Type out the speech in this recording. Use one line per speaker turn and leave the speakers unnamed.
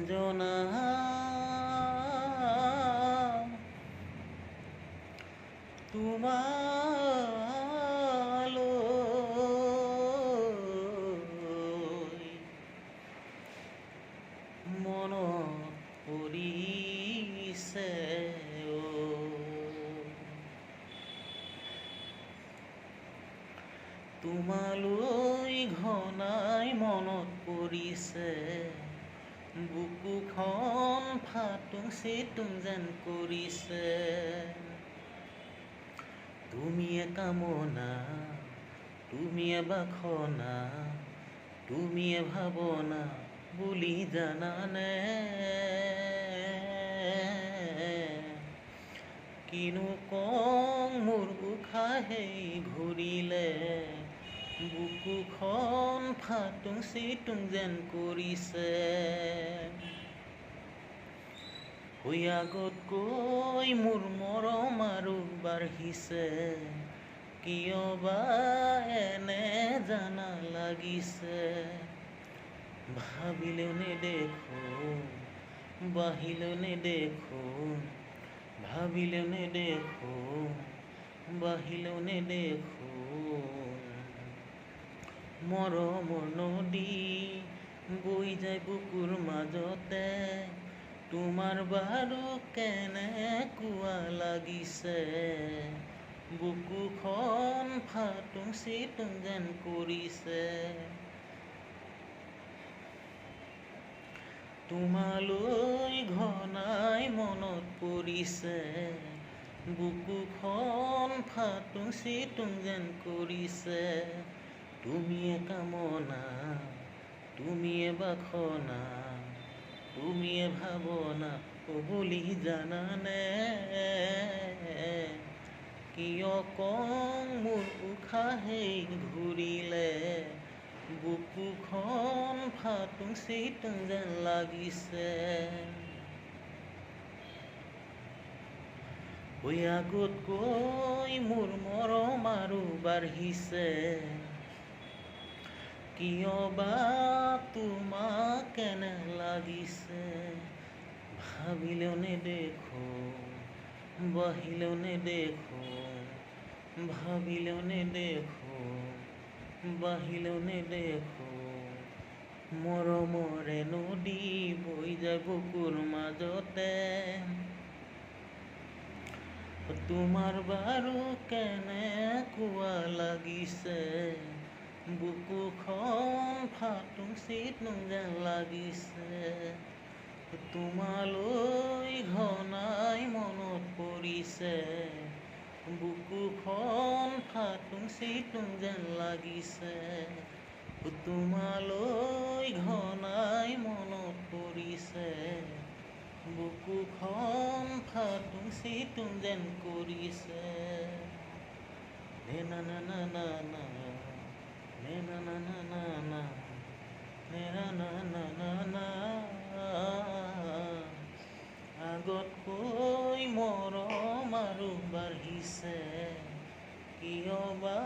জনা তোমালৈ মনত পৰিছে তোমালৈ ঘনাই মনত পৰিছে বুকুখন ফাটুং চিটুং যেন কৰিছে তুমিয়ে কামনা তুমিয়ে বাসনা তুমিয়ে ভাৱনা বুলি জানানে কিনো কওঁ মোৰ উশাহেই ঘূৰিলে বুকুখন ফাটুং চিটুং যেন কৰিছে হৈ আগতকৈ মোৰ মৰম আৰু বাঢ়িছে কিয় বা এনে জানা লাগিছে ভাবিলেও নেদেখো বাহিলেও নেদেখো ভাবিলেও নেদেখো বাহিলেও নেদেখো মৰমৰ নদী বৈ যায় বুকুৰ মাজতে তোমাৰ বাৰু কেনেকুৱা লাগিছে বুকুখন ফাটুং চিটুং যেন কৰিছে তোমালৈ ঘনাই মনত পৰিছে বুকুখন ফাটুং চিটুং যেন কৰিছে তুমিয়ে কামনা তুমিয়ে বাসনা তুমিয়ে ভাৱনা বুলি জানানে কিয় কওঁ মোৰ উশাহেই ঘূৰিলে বুকুখন ফাটুং চিটুং যেন লাগিছে হৈ আগতকৈ মোৰ মৰম আৰু বাঢ়িছে কিয় বা তোমাক কেনে লাগিছে ভাবিলেও নেদেখো বাহিলেও নেদেখো ভাবিলেও নেদেখো বাহিলেও নেদেখো মৰমৰে নদী বৈ যায় বুকুৰ মাজতে তোমাৰ বাৰু কেনেকুৱা লাগিছে বুকুখন ফাটুং চিটুং যেন লাগিছে তোমালৈ ঘনাই মনত পৰিছে বুকুখন ফাটুং চিটুং যেন লাগিছে তোমালৈ ঘনাই মনত পৰিছে বুকুখন ফাটুং চিটুং যেন কৰিছে না না না না না na na na na na na na na na na আগতকৈ মৰম আৰু বাঢ়িছে কিয় বা